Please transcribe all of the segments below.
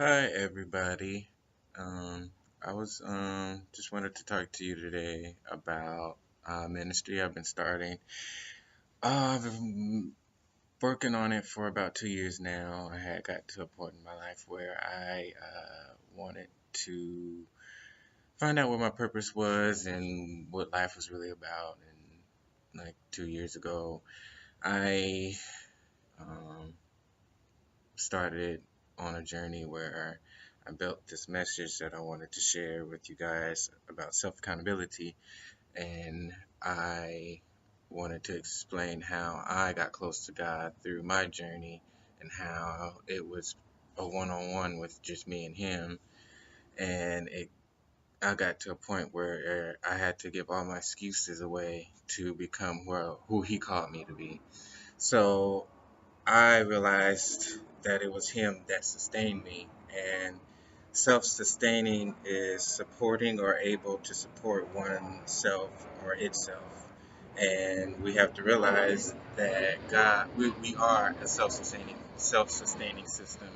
Hi everybody. Um, I was just wanted to talk to you today about ministry I've been starting. I've been working on it for about 2 years now. I had got to a point in my life where I wanted to find out what my purpose was and what life was really about. And like 2 years ago, I um, started on a journey where I built this message that I wanted to share with you guys about self accountability. And I wanted to explain how I got close to God through my journey and how it was a one on one with just me and Him. And I got to a point where I had to give all my excuses away to become who He called me to be. So I realized that it was him that sustained me, and self sustaining is supporting or able to support oneself or itself. And we have to realize that we are a self sustaining system.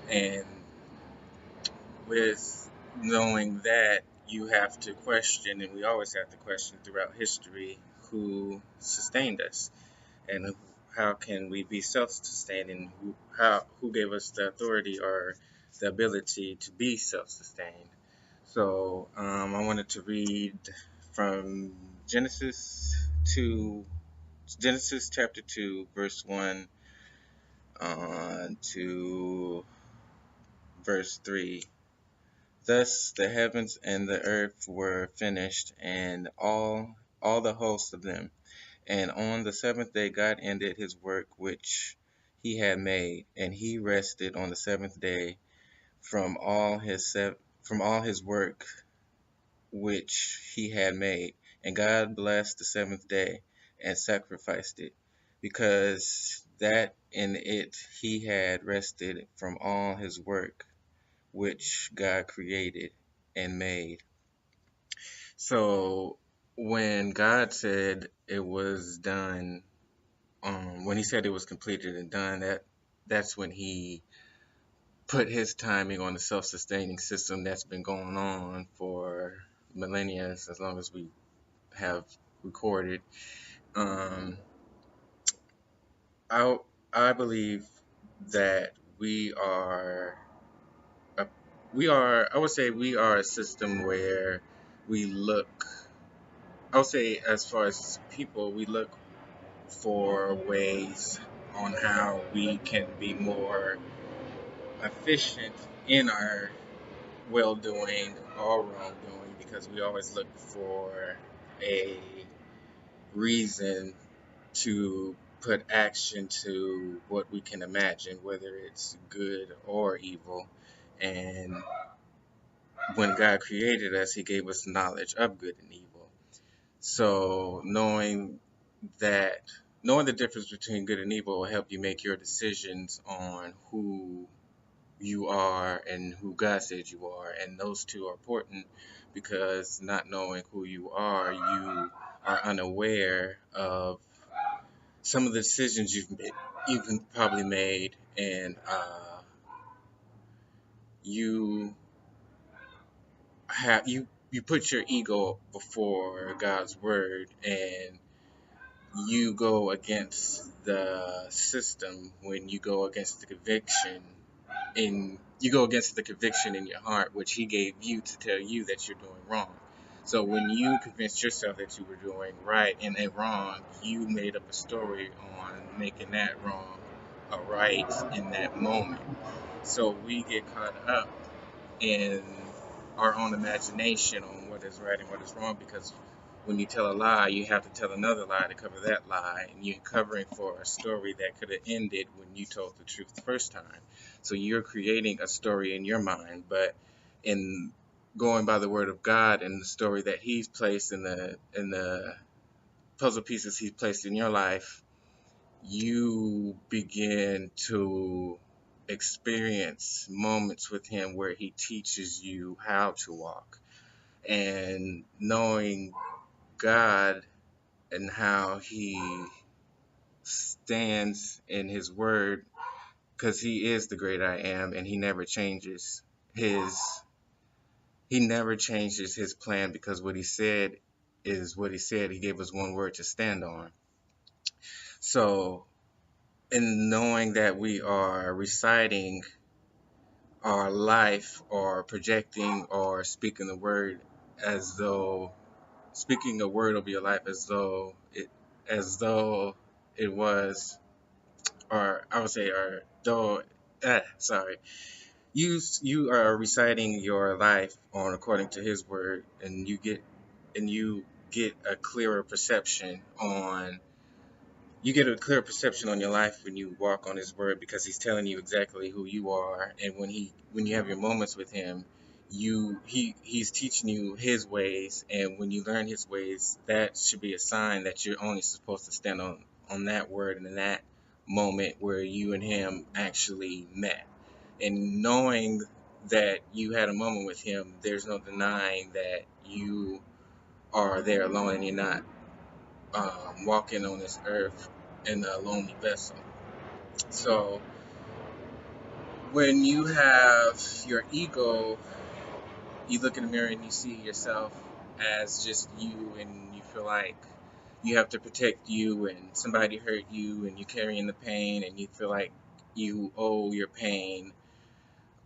And with knowing that, you have to question, and we always have to question throughout history, who sustained us and how can we be self-sustaining? Who gave us the authority or the ability to be self-sustained? So I wanted to read from Genesis to Genesis chapter 2, verse 1 on to verse 3. Thus the heavens and the earth were finished, and all the hosts of them. And on the seventh day God ended his work which he had made, and he rested on the seventh day from all his work which he had made. And God blessed the seventh day and sacrificed it, because that in it he had rested from all his work which God created and made. So when God said it was done, when he said it was completed and done, that's when he put his timing on the self-sustaining system that's been going on for millennia, as long as we have recorded. Um, I I believe that a, I would say we are a system where we look. I would say as far as people, we look for ways on how we can be more efficient in our well doing or wrongdoing, because we always look for a reason to put action to what we can imagine, whether it's good or evil. And when God created us, He gave us knowledge of good and evil. So that, knowing the difference between good and evil will help you make your decisions on who you are and who God said you are. And those two are important, because not knowing who you are unaware of some of the decisions you've probably made, and you you put your ego before God's word, and you go against the system when you go against the conviction in your heart, which He gave you to tell you that you're doing wrong. So when you convinced yourself that you were doing right and a wrong, you made up a story on making that wrong a right in that moment. So we get caught up in our own imagination on what is right and what is wrong, because when you tell a lie, you have to tell another lie to cover that lie, and you're covering for a story that could have ended when you told the truth the first time. So you're creating a story in your mind, but in going by the word of God and the story that He's placed in the puzzle pieces He's placed in your life, you begin to experience moments with Him where He teaches you how to walk. And knowing God and how He stands in His word because he is the great I am, and his he never changes his plan, because what he said is what he said. He gave us one word to stand on. So in knowing that we are reciting our life, or projecting or speaking the word, as though speaking a word over your life, as though it was, or I would say, or though sorry, you are reciting your life on according to his word, and you get a clearer perception on you get a clear perception on your life when you walk on his word, because he's telling you exactly who you are. And when you have your moments with him, he's teaching you his ways. And when you learn his ways, that should be a sign that you're only supposed to stand on that word and in that moment where you and him actually met. And knowing that you had a moment with him, there's no denying that you are there alone, and you're not walking on this earth in a lonely vessel. So when you have your ego, you look in the mirror and you see yourself as just you, and you feel like you have to protect you, and somebody hurt you, and you're carrying the pain, and you feel like you owe your pain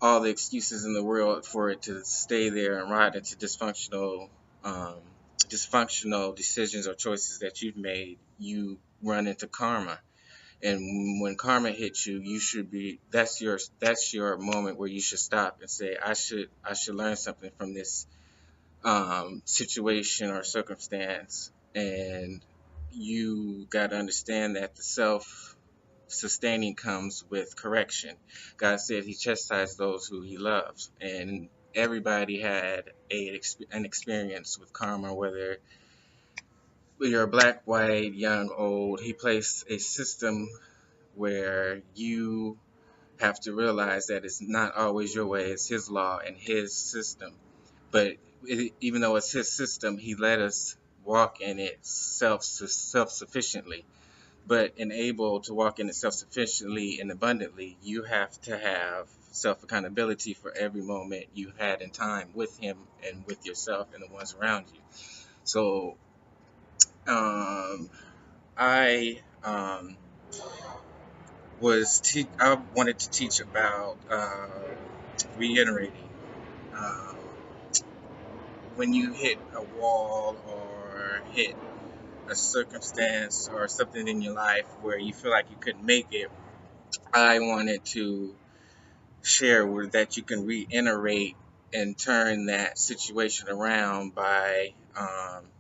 all the excuses in the world for it to stay there and rot into um, dysfunctional decisions or choices that you've made. You run into karma. And when karma hits you, you should be that's your moment where you should stop and say, I should learn something from this situation or circumstance. And you got to understand that the self sustaining comes with correction. God said he chastised those who he loves, and everybody had an experience with karma, whether you're black, white, young, old. He placed a system where you have to realize that it's not always your way, it's his law and his system. But even though it's his system, he let us walk in it self-sufficiently. But in able to walk in it self-sufficiently and abundantly, you have to have self-accountability for every moment you had in time with him and with yourself and the ones around you. So um, I wanted to teach about reiterating. Um, when you hit a wall or hit a circumstance or something in your life where you feel like you couldn't make it, I wanted to share that you can reiterate and turn that situation around by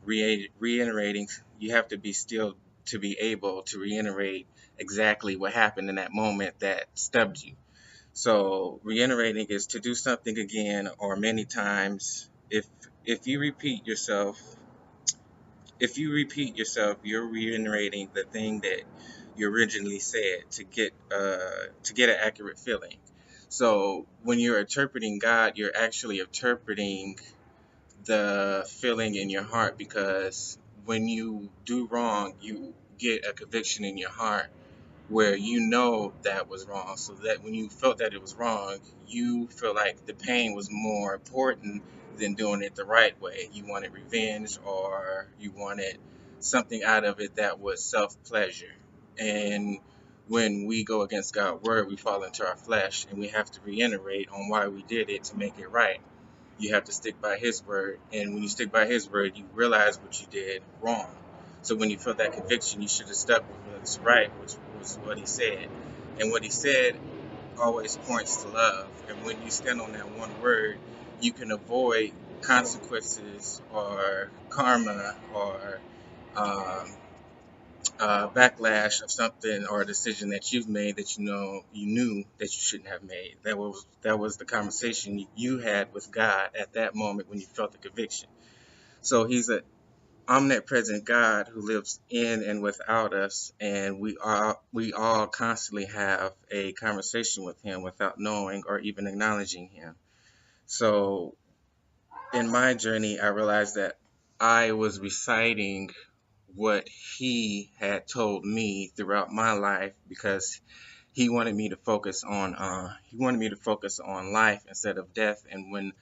reiterating. You have to be still to be able to reiterate exactly what happened in that moment that stubbed you. So reiterating is to do something again or many times. If you repeat yourself, you're reiterating the thing that you originally said to get an accurate feeling. So when you're interpreting God, you're actually interpreting the feeling in your heart, because when you do wrong, you get a conviction in your heart where you know that was wrong. So that when you felt that it was wrong, you feel like the pain was more important than doing it the right way. You wanted revenge, or you wanted something out of it that was self pleasure. And when we go against God's word, we fall into our flesh, and we have to reiterate on why we did it to make it right. You have to stick by his word, and when you stick by his word, you realize what you did wrong. So when you feel that conviction, you should have stuck with what's right, which was what he said. And what he said always points to love. And when you stand on that one word, you can avoid consequences or karma or um, backlash of something or a decision that you've made that you knew that you shouldn't have made. That was the conversation you had with God at that moment when you felt the conviction. So he's a omnipresent God who lives in and without us, and we all constantly have a conversation with him without knowing or even acknowledging him. So in my journey, I realized that I was reciting what he had told me throughout my life, because he wanted me to focus on life instead of death. And when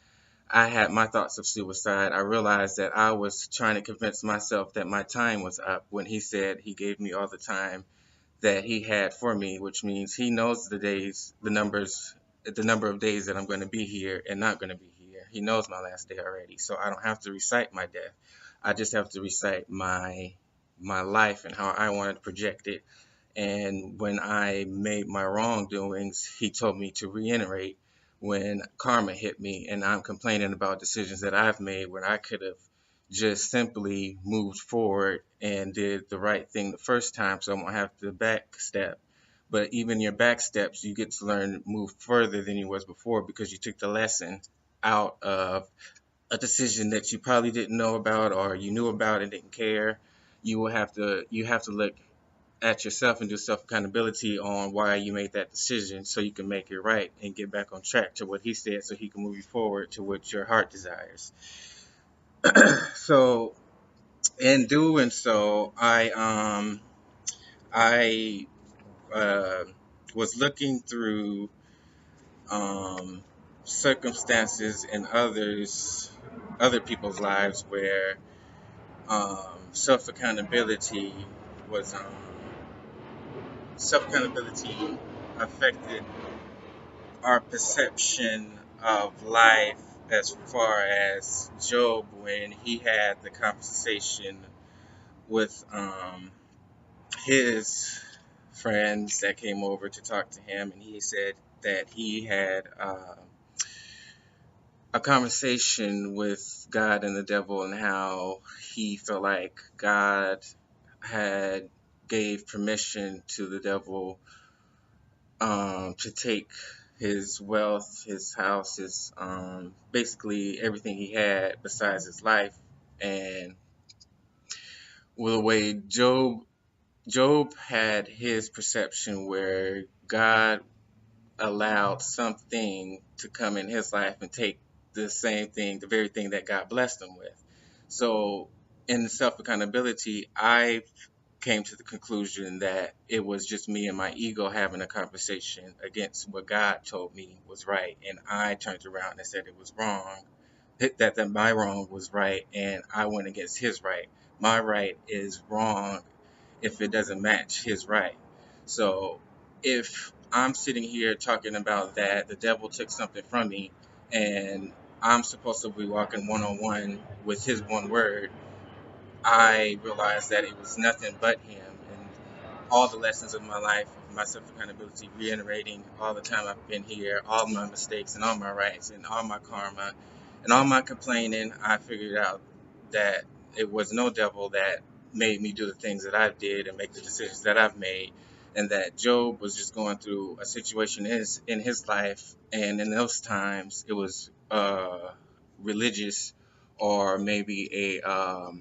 I had my thoughts of suicide, I realized that I was trying to convince myself that my time was up when he said he gave me all the time that he had for me, which means he knows the number of days that I'm going to be here and not going to be here. He knows my last day already, so I don't have to recite my death. I just have to recite my life and how I wanted to project it. And when I made my wrongdoings, he told me to reiterate when karma hit me and I'm complaining about decisions that I've made when I could have just simply moved forward and did the right thing the first time so I won't have to backstep. But even your back steps, you get to learn move further than you was before because you took the lesson out of a decision that you probably didn't know about or you knew about and didn't care. You have to look at yourself and do self accountability on why you made that decision so you can make it right and get back on track to what he said so he can move you forward to what your heart desires. So in doing so, I uh, was looking through um, circumstances in other people's lives where self accountability was self accountability affected our perception of life, as far as Job when he had the conversation with his friends that came over to talk to him, and he said that he had a conversation with God and the devil, and how he felt like God had gave permission to the devil to take his wealth, his house, his basically everything he had besides his life. And with the way Job had his perception where God allowed something to come in his life and take the same thing, the very thing that God blessed him with. So in self accountability, I came to the conclusion that it was just me and my ego having a conversation against what God told me was right, and I turned around and said it was wrong. That my wrong was right, and I went against his right. My right is wrong if it doesn't match his right. So if I'm sitting here talking about that the devil took something from me, and I'm supposed to be walking one on one with his one word, I realized that it was nothing but him. And all the lessons of my life, of my self accountability, reiterating all the time I've been here, all my mistakes and all my rights and all my karma and all my complaining, I figured out that it was no devil that made me do the things that I did and make the decisions that I've made. And that Job was just going through a situation in his life. And in those times, it was religious or maybe a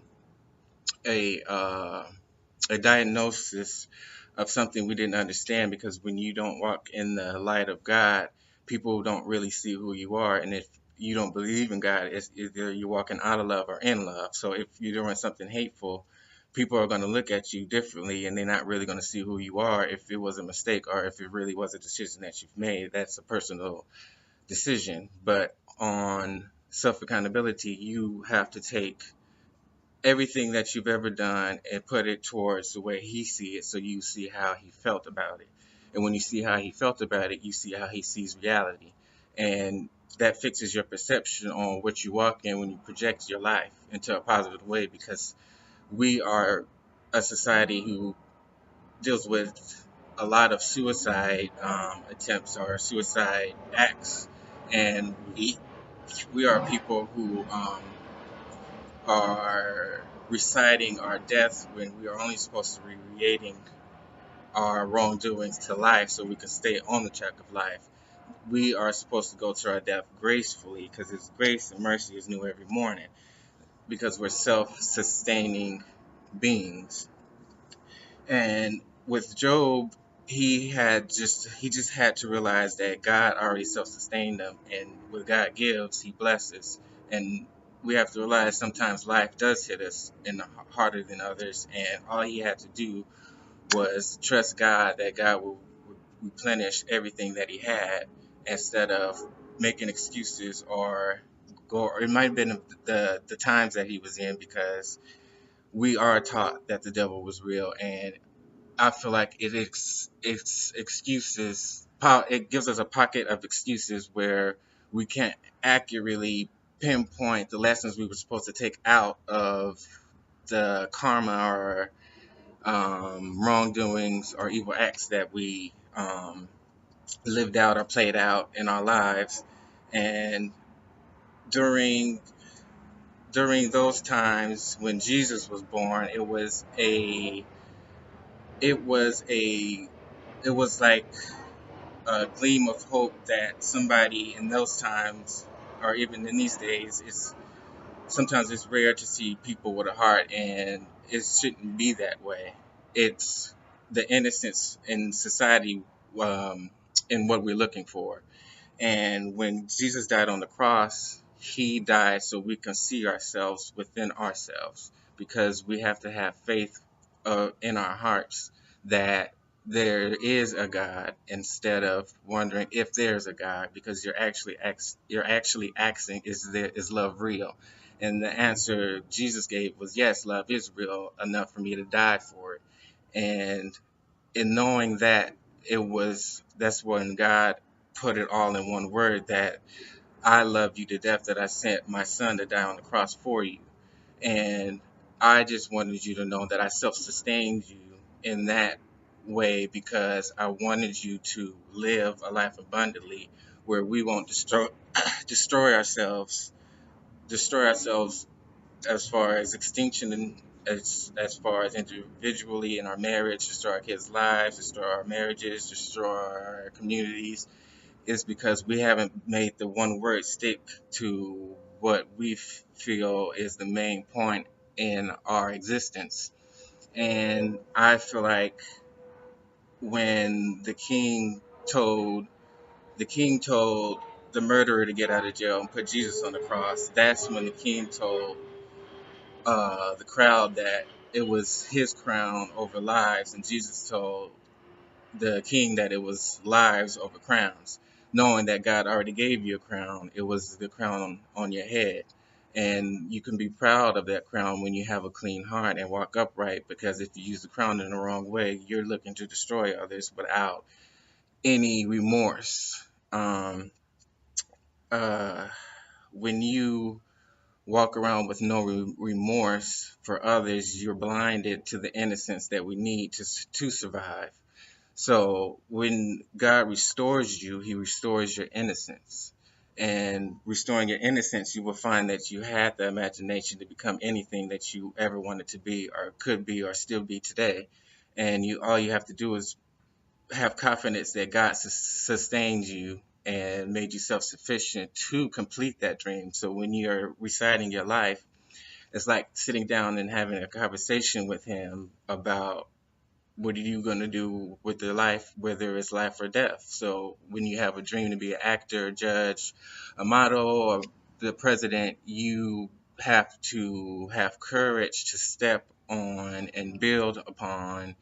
a diagnosis of something we didn't understand, because when you don't walk in the light of God, people don't really see who you are. And if you don't believe in God, it's either you're walking out of love or in love. So if you're doing something hateful, people are going to look at you differently, and they're not really going to see who you are if it was a mistake or if it really was a decision that you've made. That's a personal decision. But on self accountability, you have to take everything that you've ever done and put it towards the way he sees it, so you see how he felt about it. And when you see how he felt about it, you see how he sees reality. And that fixes your perception on what you walk in when you project your life into a positive way, because we are a society who deals with a lot of suicide attempts or suicide acts. And we are people who are reciting our death when we are only supposed to be relating our wrongdoings to life so we can stay on the track of life. We are supposed to go to our death gracefully, because His grace and mercy is new every morning, because we're self sustaining beings. And with Job, he just had to realize that God already self-sustained him, and what God gives, He blesses. And we have to realize sometimes life does hit us harder than others, and all he had to do was trust God, that God replenish everything that he had instead of making excuses or go. Or it might have been the times that he was in, because we are taught that the devil was real, and I feel like it's excuses. It gives us a pocket of excuses where we can't accurately pinpoint the lessons we were supposed to take out of the karma or wrongdoings or evil acts that we lived out or played out in our lives. And during during those times when Jesus was born, it was a it was like a gleam of hope that somebody in those times, or even in these days, it's sometimes it's rare to see people with a heart, and it shouldn't be that way. It's the innocence in society, um, in what we're looking for. And when Jesus died on the cross, he died so we can see ourselves within ourselves, because we have to have faith in our hearts that there is a God, instead of wondering if there's a God, because you're actually asking, is love real? And the answer Jesus gave was yes, love is real enough for me to die for it. And in knowing that, that's when God put it all in one word, that I love you to death, that I sent my son to die on the cross for you. And I just wanted you to know that I self-sustained you in that way, because I wanted you to live a life abundantly, where we won't destroy ourselves destroy ourselves as far as extinction, and as far as individually in our marriage, destroy our kids' lives, destroy our marriages, destroy our communities, is because we haven't made the one word stick to what we feel is the main point in our existence. And I feel like when the king told the murderer to get out of jail and put Jesus on the cross, that's when the king told the crowd that it was his crown over lives, and Jesus told the king that it was lives over crowns, knowing that God already gave you a crown. It was the crown on your head. And you can be proud of that crown when you have a clean heart and walk upright, because if you use the crown in the wrong way, you're looking to destroy others without any remorse. Um, uh, when you walk around with no remorse for others, you're blinded to the innocence that we need to survive. So when God restores you, he restores your innocence. And restoring your innocence, you will find that you had the imagination to become anything that you ever wanted to be, or could be, or still be today. And all you have to do is have confidence that God sustains you and made you self-sufficient to complete that dream. So when you're reciting your life, it's like sitting down and having a conversation with him about what are you going to do with your life, whether it's life or death. So when you have a dream to be an actor, judge, a model, or the president, you have to have courage to step on and build upon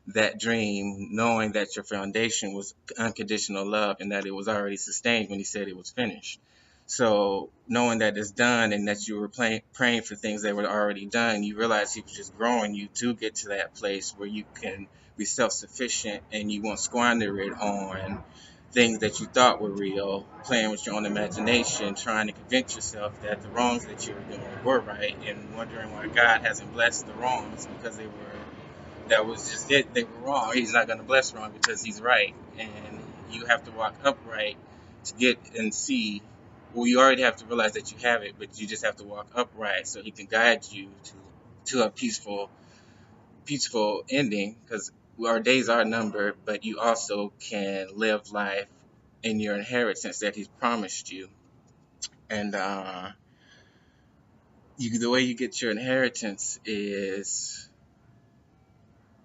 that dream, knowing that your foundation was unconditional love, and that it was already sustained when he said it was finished. So knowing that it's done, and that you were praying for things that were already done, you realize he was just growing you to get to that place where you can be self-sufficient, and you won't squander it on things that you thought were real, playing with your own imagination, trying to convince yourself that the wrongs that you were doing were right, and wondering why God hasn't blessed the wrongs, because that was just it. They were wrong. He's not going to bless wrong because he's right. And you have to walk upright to get and see. Well, you already have to realize that you have it, but you just have to walk upright so he can guide you to a peaceful ending, because our days are numbered, but you also can live life in your inheritance that he's promised you. And the way you get your inheritance is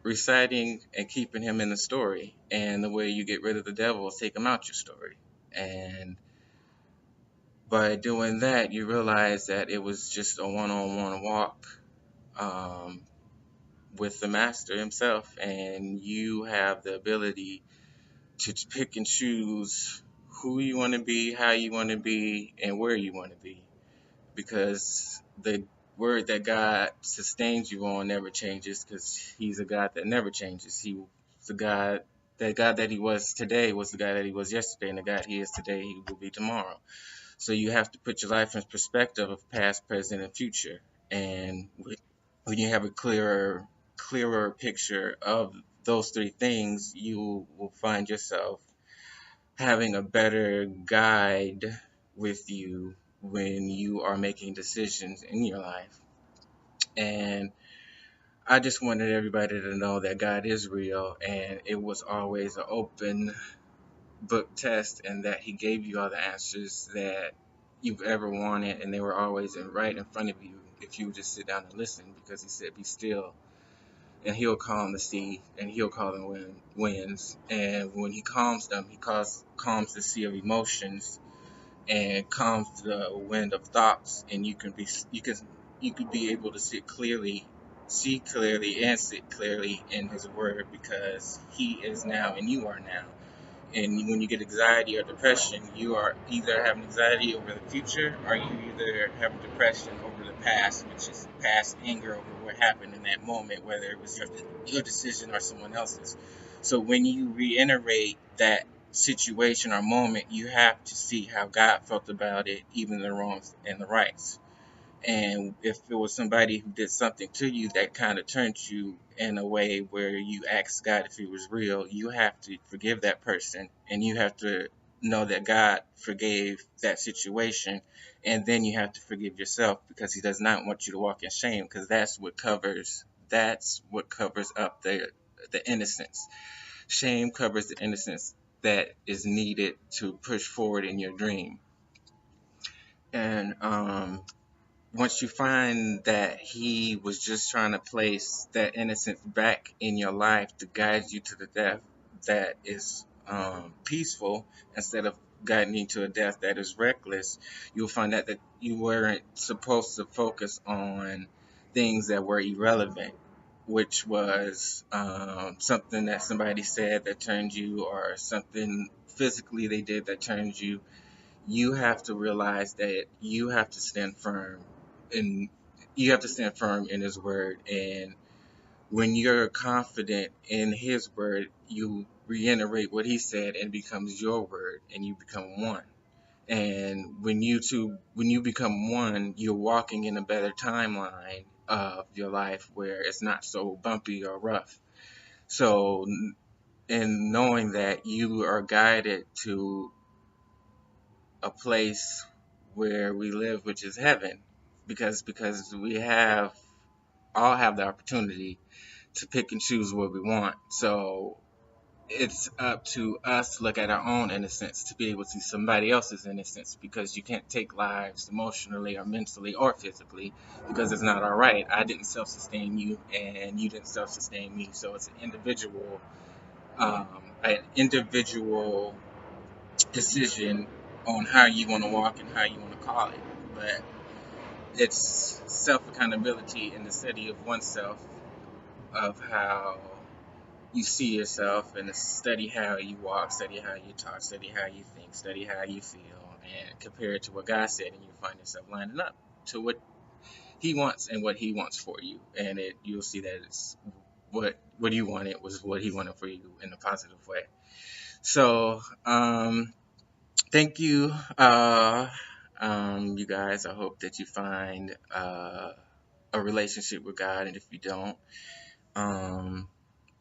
reciting and keeping him in the story. And the way you get rid of the devil is take him out your story. And by doing that, you realize that it was just a one-on-one walk um, with the master himself. And you have the ability to pick and choose who you want to be, how you want to be, and where you want to be. Because the word that God sustains you on never changes, because He's a God that never changes. He's the God. That God that He was today was the God that He was yesterday, and the God He is today, He will be tomorrow. So you have to put your life in perspective of past, present, and future. And when you have a clearer picture of those three things, you will find yourself having a better guide with you when you are making decisions in your life. And I just wanted everybody to know that God is real, and it was always an open book test, and that He gave you all the answers that you've ever wanted, and they were always right in front of you if you just sit down and listen, because He said, "Be still." And He'll calm the sea, and He'll calm the winds. And when He calms them, He calms the sea of emotions, and calms the wind of thoughts, and you can be able to see clearly, and sit clearly in His Word, because He is now and you are now. And when you get anxiety or depression, you are either having anxiety over the future, or you either have depression over the past, which is past anger over what happened in that moment, whether it was your decision or someone else's. So when you reiterate that situation or moment, you have to see how God felt about it, even the wrongs and the rights. And if it was somebody who did something to you that kind of turned you in a way where you asked God if He was real, you have to forgive that person, and you have to know that God forgave that situation, and then you have to forgive yourself, because He does not want you to walk in shame, because that's what covers up the innocence. Shame covers the innocence that is needed to push forward in your dream. And once you find that He was just trying to place that innocence back in your life to guide you to the death that is peaceful, instead of guiding you to a death that is reckless, you'll find that you weren't supposed to focus on things that were irrelevant, which was something that somebody said that turned you, or something physically they did that turned you. You have to realize that you have to stand firm, and you have to stand firm in His Word. And when you're confident in His Word, you reiterate what He said, and it becomes your word, and you become one. And when you become one, you're walking in a better timeline of your life, where it's not so bumpy or rough. So, in knowing that you are guided to a place where we live, which is heaven, because we all have the opportunity to pick and choose what we want. So it's up to us to look at our own innocence to be able to see somebody else's innocence, because you can't take lives emotionally or mentally or physically, because it's not all right. I didn't self-sustain you, and you didn't self-sustain me. So it's um, an individual decision on how you want to walk and how you want to call it. But it's self accountability in the study of oneself, of how you see yourself, and study how you walk, study how you talk, study how you think, study how you feel, and compare it to what God said, and you find yourself lining up to what He wants and what He wants for you. And you'll see that it's what you wanted was what He wanted for you in a positive way. So, thank you, you guys. I hope that you find a relationship with God, and if you don't, um,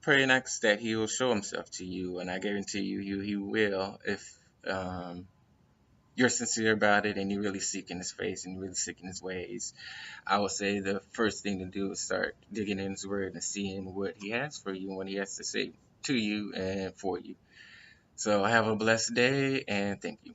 pray next that He will show Himself to you, and I guarantee you, He will, if um, you're sincere about it, and you're really seeking His face, and you're really seeking His ways. I would say the first thing to do is start digging in His Word and seeing what He has for you and what He has to say to you and for you. So have a blessed day, and thank you.